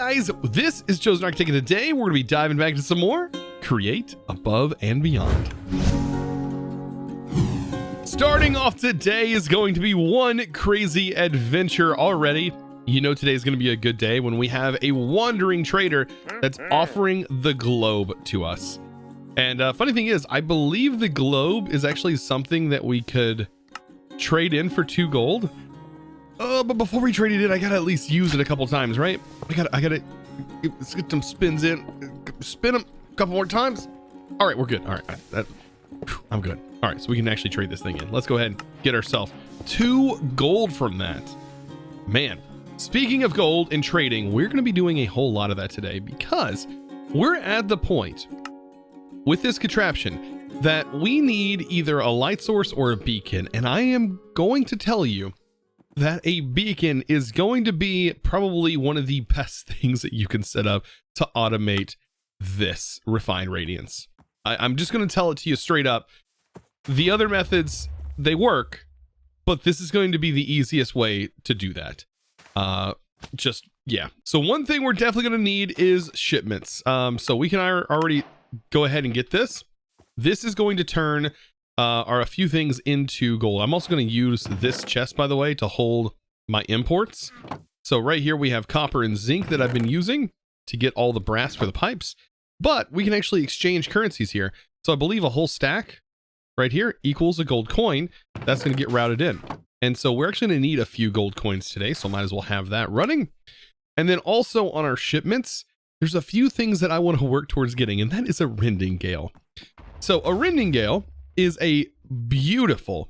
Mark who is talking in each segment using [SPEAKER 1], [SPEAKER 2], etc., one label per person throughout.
[SPEAKER 1] guys, this is ChosenArchitect, and today we're going to be diving back into some more Create Above and Beyond. Starting off today is going to be one crazy adventure already. You know today is going to be a good day when we have a wandering trader that's offering the globe to us. And funny thing is, I believe the globe is actually something that we could trade in for 2 gold. But before we trade it in, I gotta at least use it a couple times, right? I gotta let's get some spins in, spin them a couple more times. All right, we're good. All right, I'm good. All right, so we can actually trade this thing in. Let's go ahead and get ourselves 2 gold from that. Man, speaking of gold and trading, we're gonna be doing a whole lot of that today because we're at the point with this contraption that we need either a light source or a beacon, and I am going to tell you that a beacon is going to be probably one of the best things that you can set up to automate this refined radiance. I'm just going to tell it to you straight up. The other methods, they work, but this is going to be the easiest way to do that. Yeah. So one thing we're definitely going to need is shipments. So we can already go ahead and get this. This is going to turn a few things into gold. I'm also going to use this chest, by the way, to hold my imports. So right here we have copper and zinc that I've been using to get all the brass for the pipes, but we can actually exchange currencies here. So I believe a whole stack right here equals a gold coin. That's going to get routed in. And so we're actually going to need a few gold coins today, so might as well have that running. And then also on our shipments, there's a few things that I want to work towards getting, and that is a Rending Gale. So a Rending Gale is a beautiful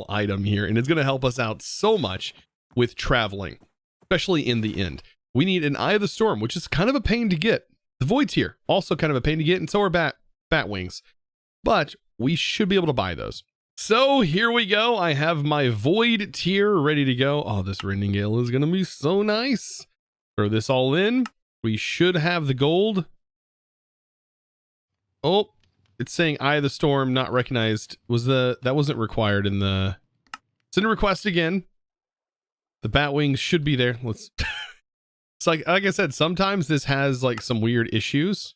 [SPEAKER 1] item here, and it's going to help us out so much with traveling, especially in the end. We need an Eye of the Storm, which is kind of a pain to get. The Void's here, also kind of a pain to get, and so are bat wings, but we should be able to buy those. So here we go. I have my Void tier ready to go. Oh, this Rending Gale is going to be so nice. Throw this all in. We should have the gold. Oh, it's saying Eye of the Storm not recognized. That wasn't required in the send a request again. The bat wings should be there. Let's it's like I said, sometimes this has like some weird issues.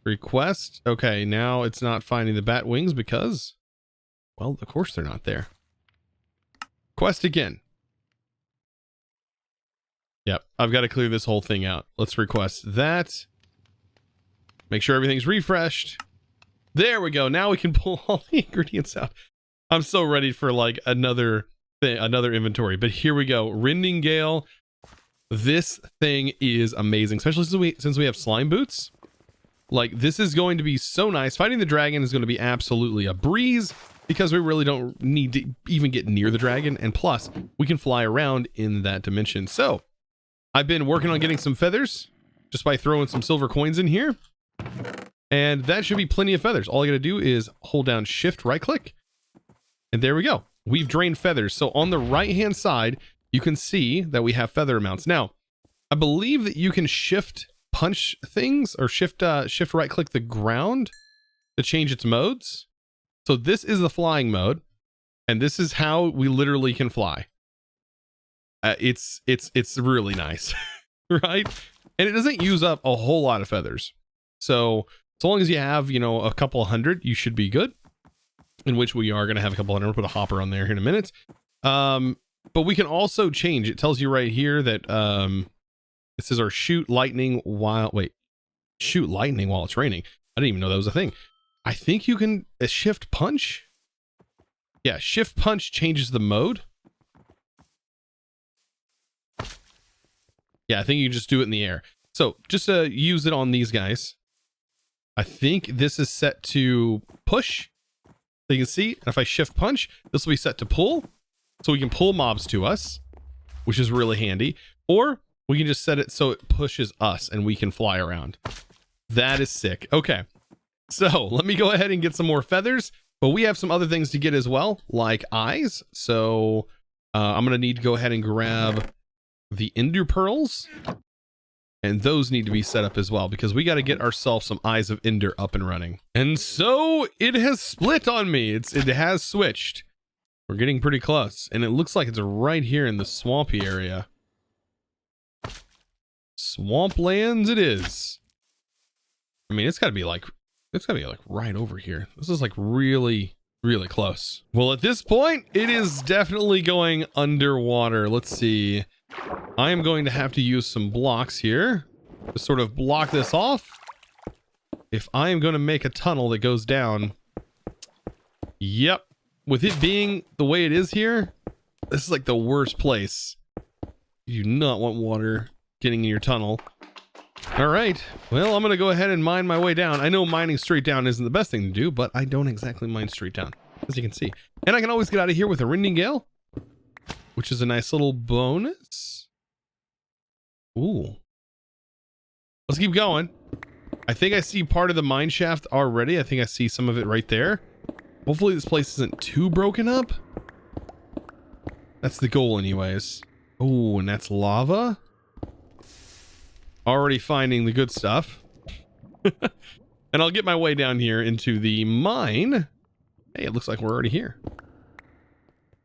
[SPEAKER 1] Request. Okay, now it's not finding the bat wings because, well, of course they're not there. Request again. Yep, I've got to clear this whole thing out. Let's request that. Make sure everything's refreshed. There we go. Now we can pull all the ingredients out. I'm so ready for like another inventory. But here we go. Rending Gale. This thing is amazing, especially since we have slime boots. Like, this is going to be so nice. Fighting the dragon is going to be absolutely a breeze because we really don't need to even get near the dragon. And plus, we can fly around in that dimension. So, I've been working on getting some feathers just by throwing some silver coins in here. And that should be plenty of feathers. All I got to do is hold down shift, right click. And there we go. We've drained feathers. So on the right hand side, you can see that we have feather amounts. Now, I believe that you can shift punch things or shift right click the ground to change its modes. So this is the flying mode. And this is how we literally can fly. It's really nice, right? And it doesn't use up a whole lot of feathers. So long as you have, a couple hundred, you should be good. In which we are going to have a couple hundred. We'll put a hopper on there here in a minute. But we can also change. It tells you right here that it says shoot lightning while it's raining. I didn't even know that was a thing. I think you can shift punch. Yeah, shift punch changes the mode. Yeah, I think you can just do it in the air. So just use it on these guys. I think this is set to push. So you can see, if I shift punch, this will be set to pull. So we can pull mobs to us, which is really handy. Or we can just set it so it pushes us and we can fly around. That is sick. Okay. So let me go ahead and get some more feathers. But we have some other things to get as well, like eyes. So I'm going to need to go ahead and grab the ender pearls. And those need to be set up as well because we got to get ourselves some Eyes of Ender up and running. And so it has split on me. It has switched. We're getting pretty close. And it looks like it's right here in the swampy area. Swamplands it is. I mean, it's gotta be like right over here. This is like really, really close. Well, at this point, it is definitely going underwater. Let's see. I am going to have to use some blocks here to sort of block this off. If I am going to make a tunnel that goes down. Yep. With it being the way it is here, this is like the worst place. You do not want water getting in your tunnel. All right. Well, I'm going to go ahead and mine my way down. I know mining straight down isn't the best thing to do, but I don't exactly mine straight down, as you can see. And I can always get out of here with a Rending Gale, which is a nice little bonus. Ooh. Let's keep going. I think I see part of the mine shaft already. I think I see some of it right there. Hopefully this place isn't too broken up. That's the goal anyways. Oh, and that's lava. Already finding the good stuff. And I'll get my way down here into the mine. Hey, it looks like we're already here.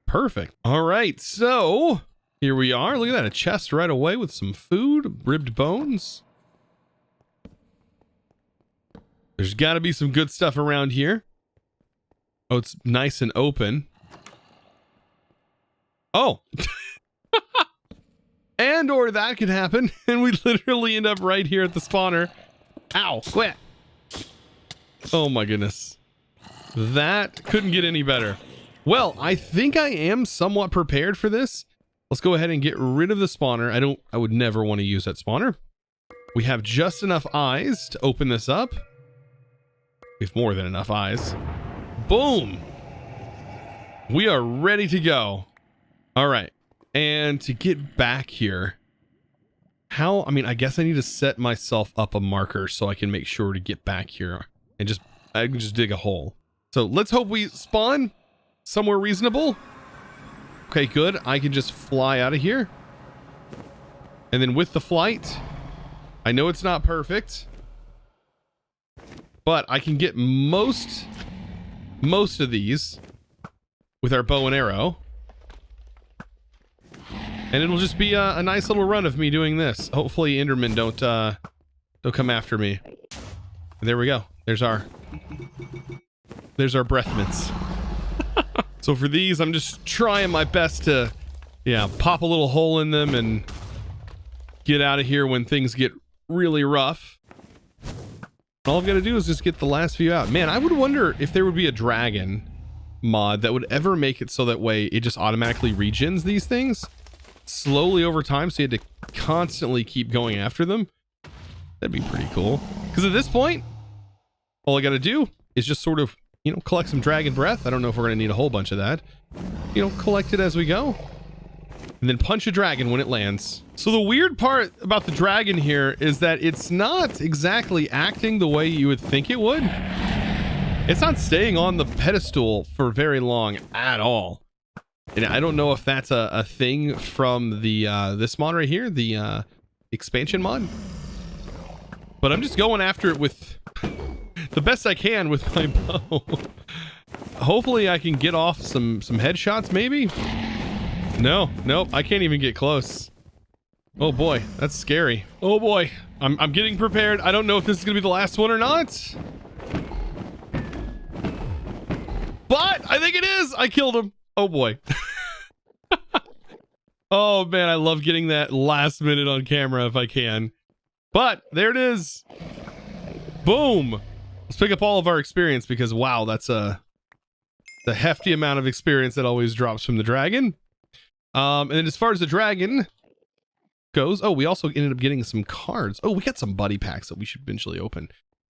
[SPEAKER 1] Perfect. All right, so here we are. Look at that, a chest right away with some food, ribbed bones. There's got to be some good stuff around here. Oh, it's nice and open. Oh. And or that could happen, and we literally end up right here at the spawner. Ow, quit. Oh my goodness. That couldn't get any better. Well, I think I am somewhat prepared for this. Let's go ahead and get rid of the spawner. I would never want to use that spawner. We have just enough eyes to open this up. We have more than enough eyes. Boom. We are ready to go. All right. And to get back here, I mean, I guess I need to set myself up a marker so I can make sure to get back here and I can just dig a hole. So let's hope we spawn somewhere reasonable. Okay, good. I can just fly out of here. And then with the flight, I know it's not perfect, but I can get most of these with our bow and arrow. And it'll just be a nice little run of me doing this. Hopefully Endermen don't come after me. And there we go. There's our breath mints. So for these, I'm just trying my best to, yeah, pop a little hole in them and get out of here when things get really rough. All I've got to do is just get the last few out. Man, I would wonder if there would be a dragon mod that would ever make it so that way it just automatically regens these things slowly over time, so you had to constantly keep going after them. That'd be pretty cool. Because at this point, all I got to do is just sort of, you know, collect some dragon breath. I don't know if we're going to need a whole bunch of that. You know, collect it as we go. And then punch a dragon when it lands. So the weird part about the dragon here is that it's not exactly acting the way you would think it would. It's not staying on the pedestal for very long at all. And I don't know if that's a thing from the this mod right here, the expansion mod. But I'm just going after it with the best I can with my bow. Hopefully I can get off some headshots maybe. No, nope, I can't even get close. Oh boy, that's scary. Oh boy, I'm getting prepared. I don't know if this is gonna be the last one or not. But I think it is. I killed him. Oh boy. Oh man, I love getting that last minute on camera if I can. But there it is. Boom. Let's pick up all of our experience because wow, that's the hefty amount of experience that always drops from the dragon. And then as far as the dragon goes, oh, we also ended up getting some cards. Oh, we got some buddy packs that we should eventually open.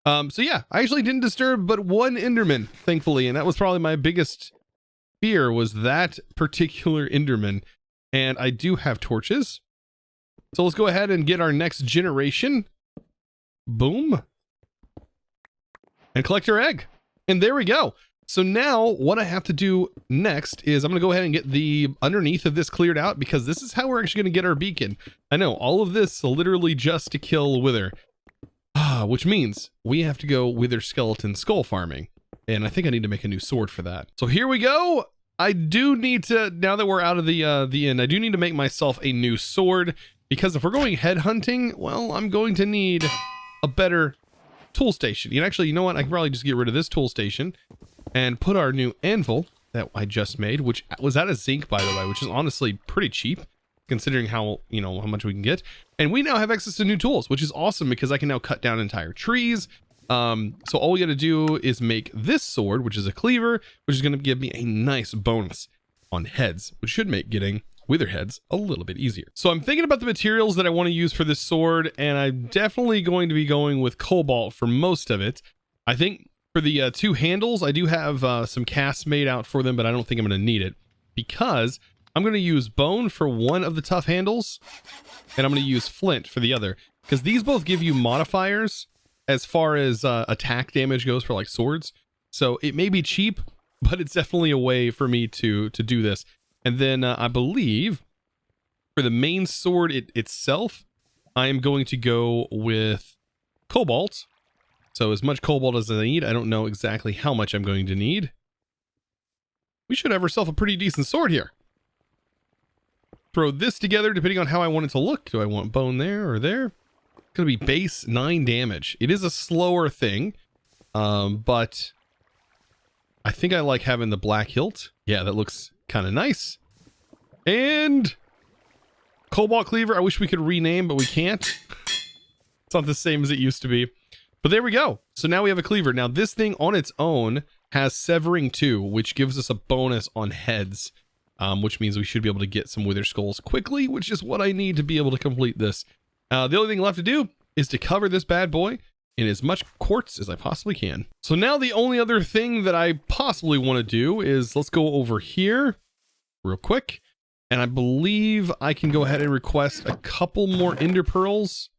[SPEAKER 1] So yeah, I actually didn't disturb but one Enderman, thankfully, and that was probably my biggest fear, was that particular Enderman. And I do have torches. So let's go ahead and get our next generation. Boom. And collect our egg. And there we go. So now what I have to do next is I'm going to go ahead and get the underneath of this cleared out, because this is how we're actually going to get our beacon. I know, all of this literally just to kill wither. Which means we have to go wither skeleton skull farming. And I think I need to make a new sword for that. So here we go. I do need to, now that we're out of the inn, I do need to make myself a new sword. because if we're going head hunting, well, I'm going to need a better tool station. And actually, you know what? I can probably just get rid of this tool station and put our new anvil that I just made, which was out of zinc, by the way, which is honestly pretty cheap considering how, you know, how much we can get. And we now have access to new tools, which is awesome because I can now cut down entire trees. So all we got to do is make this sword, which is a cleaver, which is going to give me a nice bonus on heads, which should make getting wither heads a little bit easier. So I'm thinking about the materials that I want to use for this sword, and I'm definitely going to be going with cobalt for most of it. I think for the two handles, I do have some casts made out for them, but I don't think I'm going to need it because I'm going to use bone for one of the tough handles, and I'm going to use flint for the other, because these both give you modifiers as far as attack damage goes for like swords. So it may be cheap, but it's definitely a way for me to do this. And then I believe for the main sword itself, I am going to go with cobalt. So as much cobalt as I need. I don't know exactly how much I'm going to need. We should have ourselves a pretty decent sword here. Throw this together depending on how I want it to look. Do I want bone there or there? It's going to be base 9 damage. It is a slower thing, but I think I like having the black hilt. Yeah, that looks kind of nice. And cobalt cleaver, I wish we could rename, but we can't. It's not the same as it used to be. But there we go. So now we have a cleaver. Now this thing on its own has severing 2, which gives us a bonus on heads, which means we should be able to get some wither skulls quickly, which is what I need to be able to complete this. The only thing left to do is to cover this bad boy in as much quartz as I possibly can. So now the only other thing that I possibly want to do is let's go over here real quick. And I believe I can go ahead and request a couple more ender pearls.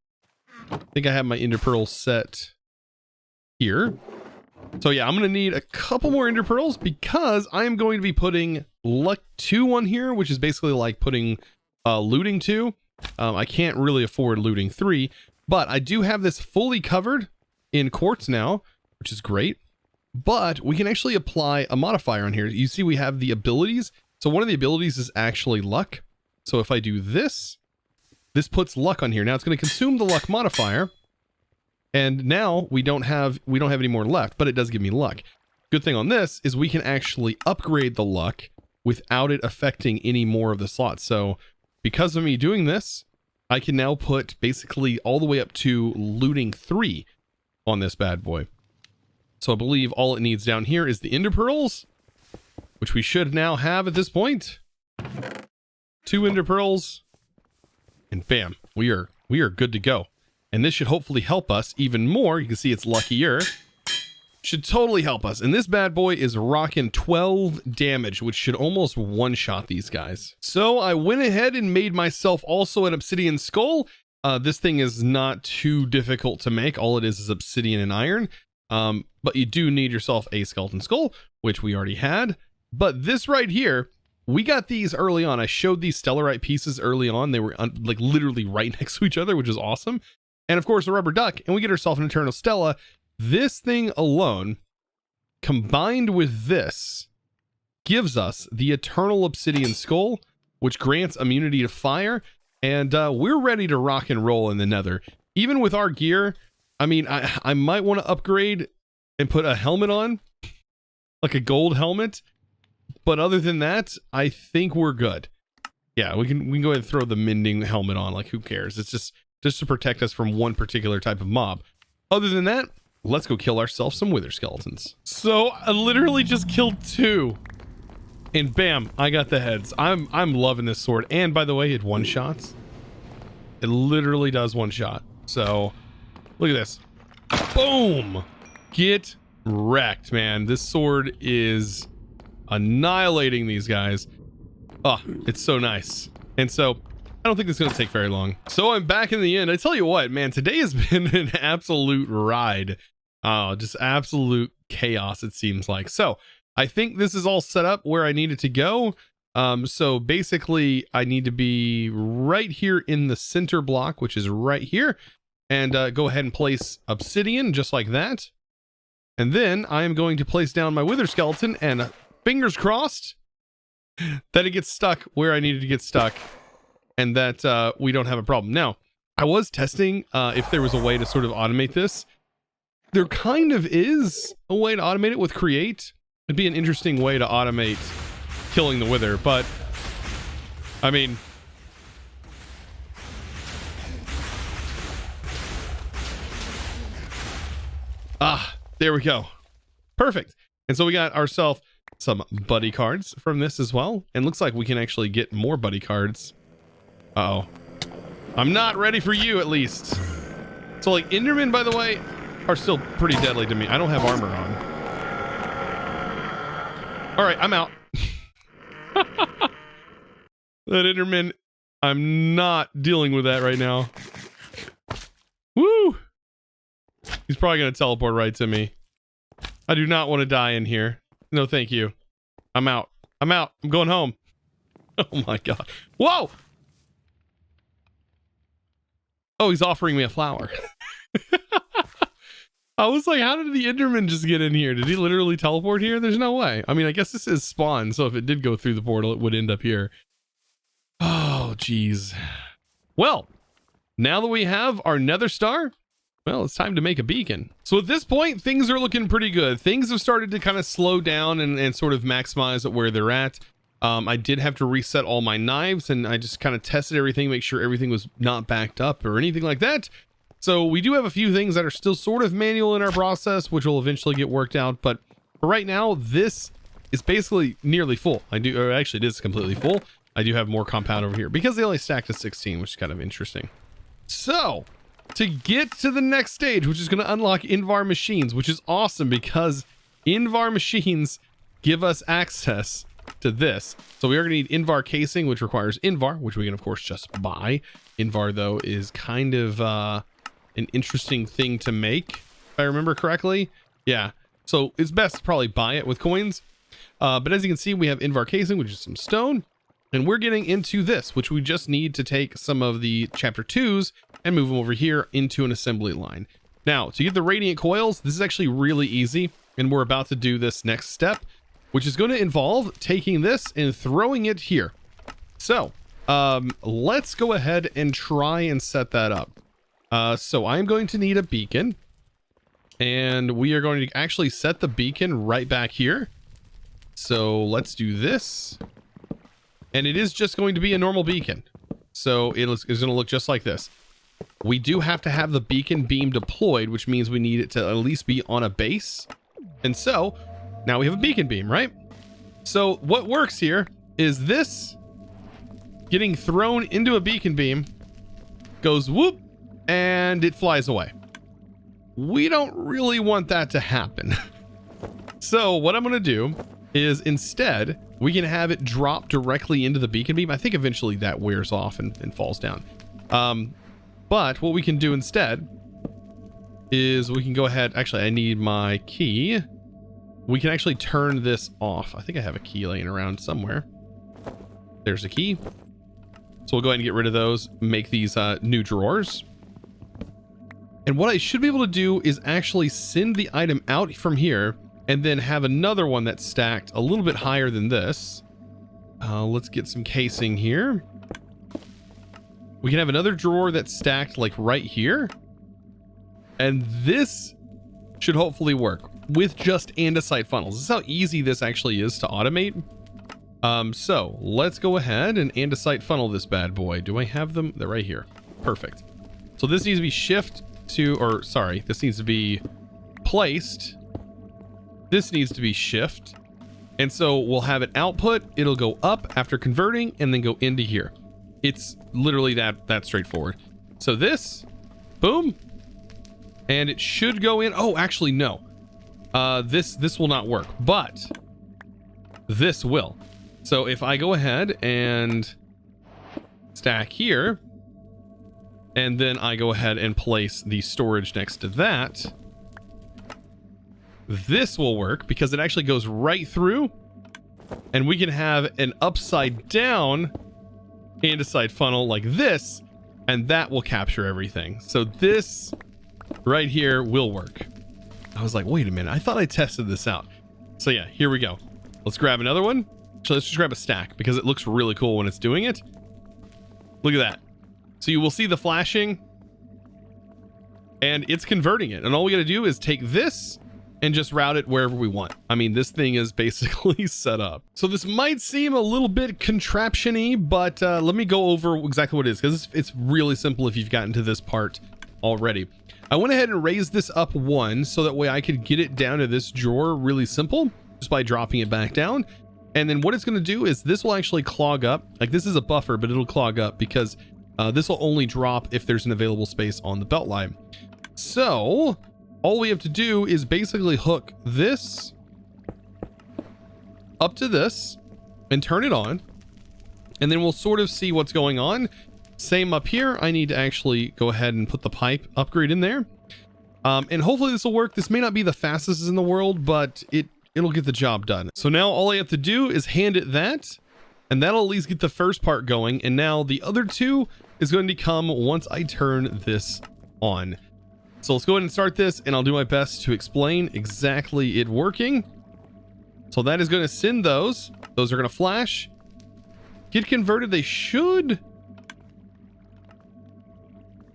[SPEAKER 1] I think I have my ender pearls set here. So yeah, I'm going to need a couple more ender pearls because I am going to be putting luck 2 on here, which is basically like putting looting 2. I can't really afford looting 3, but I do have this fully covered in quartz now, which is great. But we can actually apply a modifier on here. You see we have the abilities. So one of the abilities is actually luck. So if I do this, this puts luck on here. Now it's going to consume the luck modifier. And now we don't have any more left, but it does give me luck. Good thing on this is we can actually upgrade the luck without it affecting any more of the slots. So because of me doing this, I can now put basically all the way up to looting 3 on this bad boy. So I believe all it needs down here is the ender pearls, which we should now have at this point. 2 ender pearls, and bam, we are good to go. And this should hopefully help us even more. You can see it's luckier. Should totally help us. And this bad boy is rocking 12 damage, which should almost one-shot these guys. So I went ahead and made myself also an obsidian skull. This thing is not too difficult to make. All it is obsidian and iron. But you do need yourself a skeleton skull, which we already had. But this right here, we got these early on. I showed these stellarite pieces early on. They were like literally right next to each other, which is awesome. And of course, a rubber duck, and we get ourselves an eternal stella. This thing alone, combined with this, gives us the eternal obsidian skull, which grants immunity to fire. And we're ready to rock and roll in the nether. Even with our gear, I mean, I might want to upgrade and put a helmet on, like a gold helmet. But other than that, I think we're good. Yeah, we can go ahead and throw the mending helmet on. Like, who cares? It's just to protect us from one particular type of mob. Other than that, let's go kill ourselves some wither skeletons. So I literally just killed 2, and bam, I got the heads. I'm loving this sword. And by the way, it one-shots. It literally does one-shot. So look at this. Boom! Get wrecked, man. This sword is annihilating these guys. Oh, it's so nice. And so I don't think it's going to take very long. So I'm back in the end. I tell you what, man, today has been an absolute ride. Just absolute chaos, it seems like. So I think this is all set up where I need it to go. So basically I need to be right here in the center block, which is right here, and go ahead and place obsidian just like that. And then I am going to place down my wither skeleton, and fingers crossed that it gets stuck where I needed to get stuck. and that we don't have a problem. Now, I was testing if there was a way to sort of automate this. There kind of is a way to automate it with create. It'd be an interesting way to automate killing the wither, but I mean, there we go. Perfect. And so we got ourselves some buddy cards from this as well. And looks like we can actually get more buddy cards. Uh-oh. I'm not ready for you, at least. So, like, Endermen, by the way, are still pretty deadly to me. I don't have armor on. All right, I'm out. That Enderman, I'm not dealing with that right now. Woo! He's probably going to teleport right to me. I do not want to die in here. No, thank you. I'm out. I'm out. I'm going home. Oh my god. Whoa! Oh, he's offering me a flower. I was like, how did the Enderman just get in here? Did he literally teleport here? There's no way. I mean, I guess this is spawn, so if it did go through the portal, it would end up here. Oh, geez. Well, now that we have our nether star, well, it's time to make a beacon. So at this point, things are looking pretty good. Things have started to kind of slow down and sort of maximize at where they're at. I did have to reset all my knives, and I just kind of tested everything, make sure everything was not backed up or anything like that. So we do have a few things that are still sort of manual in our process, which will eventually get worked out. But for right now, this is basically nearly full. Actually, it is completely full. I do have more compound over here because they only stacked to 16, which is kind of interesting. So to get to the next stage, which is going to unlock Invar machines, which is awesome because Invar machines give us access to this. So we are going to need Invar casing, which requires Invar, which we can of course just buy. Invar though is kind of an interesting thing to make, if I remember correctly. Yeah, so it's best to probably buy it with coins. But as you can see, we have Invar casing, which is some stone, and we're getting into this, which we just need to take some of the chapter 2s and move them over here into an assembly line. Now, to get the radiant coils, this is actually really easy, and we're about to do this next step, which is going to involve taking this and throwing it here. So let's go ahead and try and set that up. So I'm going to need a beacon, and we are going to actually set the beacon right back here. So let's do this, and it is just going to be a normal beacon. So it's going to look just like this. We do have to have the beacon beam deployed, which means we need it to at least be on a base. And so now we have a beacon beam, right? So what works here is this getting thrown into a beacon beam goes whoop, and it flies away. We don't really want that to happen. So what I'm going to do is instead we can have it drop directly into the beacon beam. I think eventually that wears off and falls down. But what we can do instead is we can go ahead. Actually, I need my key. We can actually turn this off. I think I have a key laying around somewhere. There's a key. So we'll go ahead and get rid of those, make these new drawers. And what I should be able to do is actually send the item out from here and then have another one that's stacked a little bit higher than this. Let's get some casing here. We can have another drawer that's stacked like right here. And this should hopefully work with just andesite funnels. This is how easy this actually is to automate. So let's go ahead and andesite funnel this bad boy. Do I have them? They're right here. Perfect. So this needs to be this needs to be placed. This needs to be shift. And so we'll have it output. It'll go up after converting and then go into here. It's literally that straightforward. So this, boom, and it should go in. Oh, actually, no. This will not work, but this will. So if I go ahead and stack here, and then I go ahead and place the storage next to that, this will work because it actually goes right through, and we can have an upside down andesite funnel like this, and that will capture everything. So this right here will work. I was like, wait a minute, I thought I tested this out. So yeah, here we go. Let's grab another one. So let's just grab a stack because it looks really cool when it's doing it. Look at that. So you will see the flashing and it's converting it. And all we got to do is take this and just route it wherever we want. I mean, this thing is basically set up. So this might seem a little bit contraption-y, but let me go over exactly what it is, because it's really simple if you've gotten to this part already. I went ahead and raised this up 1 so that way I could get it down to this drawer really simple, just by dropping it back down. And then what it's going to do is this will actually clog up. Like, this is a buffer, but it'll clog up because this will only drop if there's an available space on the belt line. So all we have to do is basically hook this up to this and turn it on, and then we'll sort of see what's going on. Same up here. I need to actually go ahead and put the pipe upgrade in there, and hopefully this will work. This may not be the fastest in the world, but it'll get the job done. So now all I have to do is hand it that, and that'll at least get the first part going, and now the other 2 is going to come once I turn this on. So let's go ahead and start this, and I'll do my best to explain exactly it working. So that is going to send those. Those are going to flash. Get converted. They should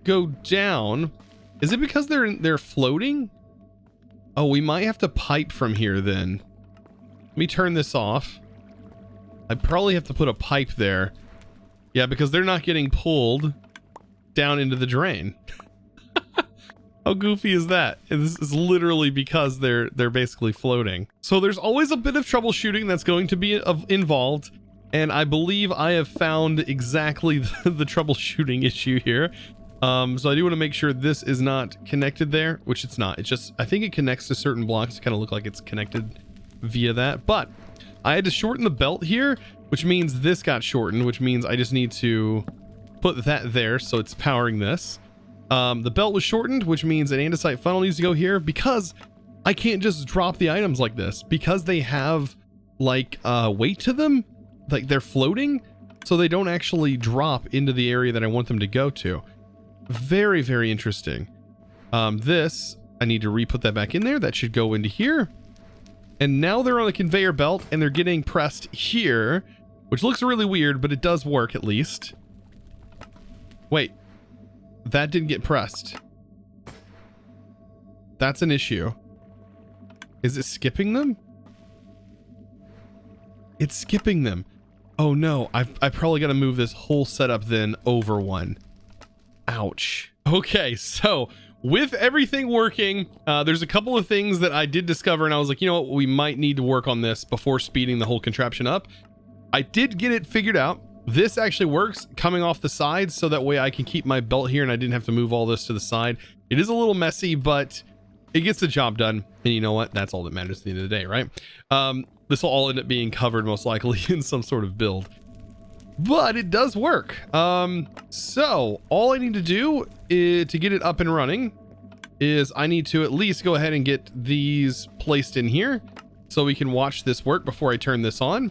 [SPEAKER 1] go down. Is it because they're floating? Oh, we might have to pipe from here then. Let me turn this off. I probably have to put a pipe there. Yeah, because they're not getting pulled down into the drain. How goofy is that? And this is literally because they're basically floating. So there's always a bit of troubleshooting that's going to be involved, and I believe I have found exactly the troubleshooting issue here. So I do want to make sure this is not connected there, which it's not. It's just, I think it connects to certain blocks to kind of look like it's connected via that. But I had to shorten the belt here, which means this got shortened, which means I just need to put that there so it's powering this. The belt was shortened, which means an andesite funnel needs to go here, because I can't just drop the items like this, because they have like weight to them, like they're floating, so they don't actually drop into the area that I want them to go to. Very, very interesting. This, I need to re-put that back in there. That should go into here. And now they're on the conveyor belt and they're getting pressed here, which looks really weird, but it does work at least. Wait. That didn't get pressed. That's an issue. Is it skipping them? It's skipping them. Oh no, I probably got to move this whole setup then over 1. Ouch. Okay, so with everything working, there's a couple of things that I did discover, and I was like, you know what, we might need to work on this before speeding the whole contraption up. I did get it figured out. This actually works coming off the sides, so that way I can keep my belt here and I didn't have to move all this to the side. It is a little messy, but it gets the job done. And you know what? That's all that matters at the end of the day, right? This will all end up being covered most likely in some sort of build, but it does work. So all I need to do is, to get it up and running, is I need to at least go ahead and get these placed in here so we can watch this work before I turn this on.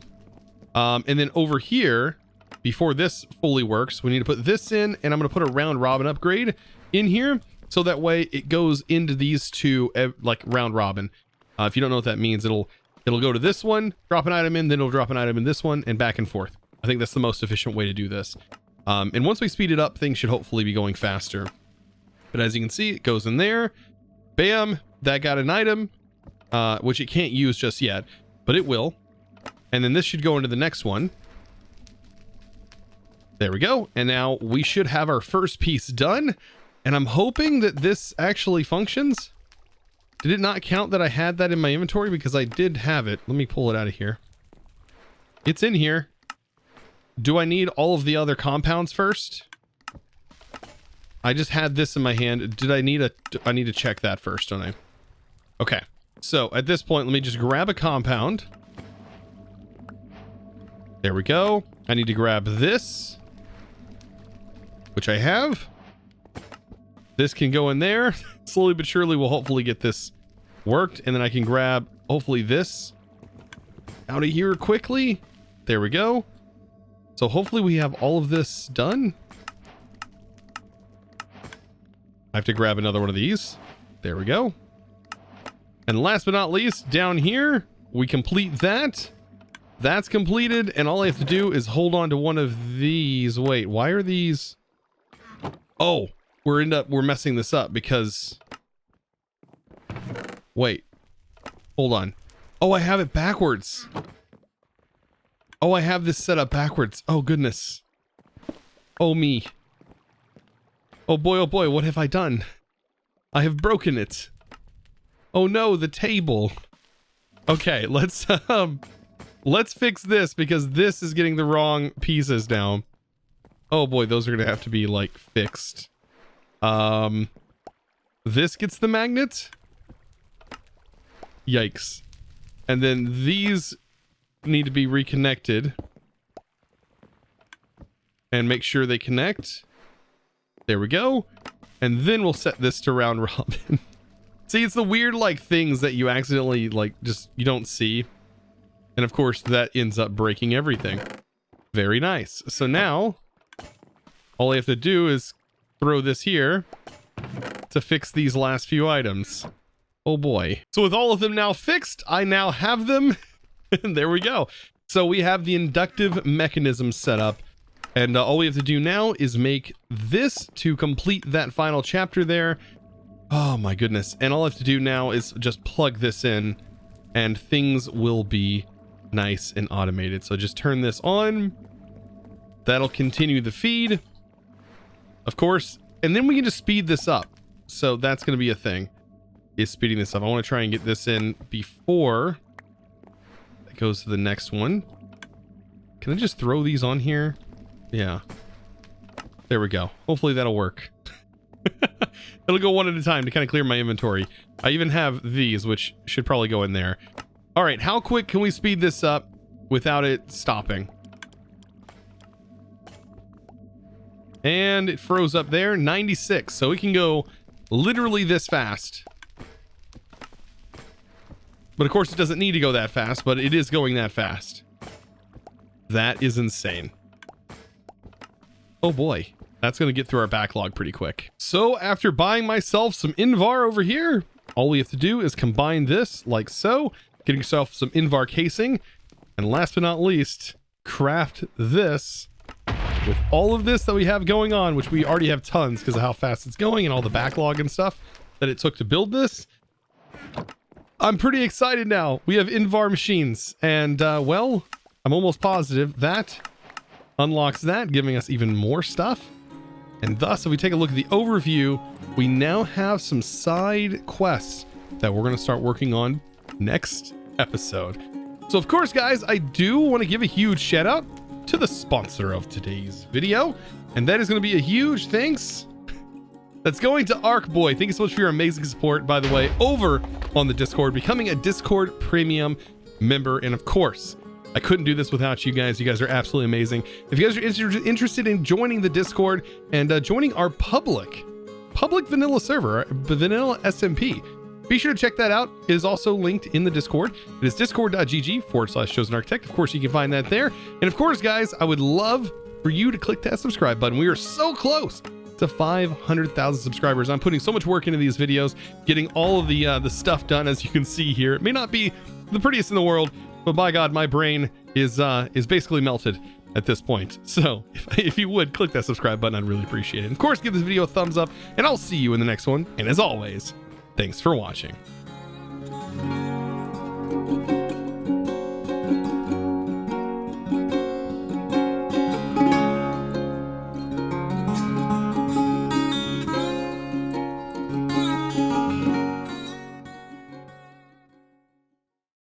[SPEAKER 1] And then over here, before this fully works, we need to put this in, and I'm going to put a round robin upgrade in here, so that way it goes into these 2 like round robin. If you don't know what that means, it'll go to this one, drop an item in, then it'll drop an item in this one, and back and forth. I think that's the most efficient way to do this. And once we speed it up, things should hopefully be going faster. But as you can see, it goes in there. Bam, that got an item, which it can't use just yet, but it will. And then this should go into the next one. There we go. And now we should have our first piece done. And I'm hoping that this actually functions. Did it not count that I had that in my inventory? Because I did have it. Let me pull it out of here. It's in here. Do I need all of the other compounds first? I just had this in my hand. Did I need I need to check that first, don't I? Okay. So at this point, let me just grab a compound. There we go. I need to grab this, which I have. This can go in there. Slowly but surely we'll hopefully get this worked, and then I can grab hopefully this out of here quickly. There we go. So hopefully we have all of this done. I have to grab another one of these. There we go. And last but not least, down here we complete that. That's completed, and all I have to do is hold on to one of these. Wait, why are these? Oh, we're messing this up because, wait, hold on. Oh, I have it backwards. Oh, I have this set up backwards. Oh goodness. Oh me. Oh boy, what have I done? I have broken it. Oh no, the table. Okay, let's fix this because this is getting the wrong pieces now. Oh boy, those are gonna have to be like fixed. This gets the magnet. Yikes. And then these need to be reconnected. And make sure they connect. There we go. And then we'll set this to round robin. See, it's the weird like things that you accidentally like just you don't see. And of course that ends up breaking everything. Very nice. So now all I have to do is throw this here to fix these last few items. Oh boy. So with all of them now fixed, I now have them. And there we go. So we have the inductive mechanism set up. And all we have to do now is make this to complete that final chapter there. Oh my goodness. And all I have to do now is just plug this in and things will be nice and automated. So just turn this on. That'll continue the feed, of course. And then we can just speed this up. So that's going to be a thing, is speeding this up. I want to try and get this in before it goes to the next one. Can I just throw these on here? Yeah. There we go. Hopefully that'll work. It'll go one at a time to kind of clear my inventory. I even have these, which should probably go in there. All right, how quick can we speed this up without it stopping? And it froze up there, 96. So we can go literally this fast. But of course it doesn't need to go that fast, but it is going that fast. That is insane. Oh boy, that's going to get through our backlog pretty quick. So after buying myself some Invar over here, all we have to do is combine this like so, getting yourself some Invar casing, and last but not least, craft this with all of this that we have going on, which we already have tons because of how fast it's going and all the backlog and stuff that it took to build this. I'm pretty excited now. We have Invar machines, and well, I'm almost positive that unlocks that, giving us even more stuff. And thus, if we take a look at the overview, we now have some side quests that we're going to start working on next episode. So of course, guys, I do want to give a huge shout out to the sponsor of today's video, and that is going to be a huge thanks that's going to ArcBoy. Thank you so much for your amazing support, by the way, over on the Discord, becoming a Discord premium member. And of course, I couldn't do this without you guys. You guys are absolutely amazing. If you guys are interested in joining the Discord and joining our public vanilla server, vanilla SMP, be sure to check that out. It is also linked in the Discord. It is discord.gg/ChosenArchitect. Of course, you can find that there. And of course, guys, I would love for you to click that subscribe button. We are so close to 500,000 subscribers. I'm putting so much work into these videos, getting all of the stuff done, as you can see here. It may not be the prettiest in the world, but by God, my brain is basically melted at this point. So if you would click that subscribe button, I'd really appreciate it. And of course, give this video a thumbs up, and I'll see you in the next one. And as always, thanks for watching.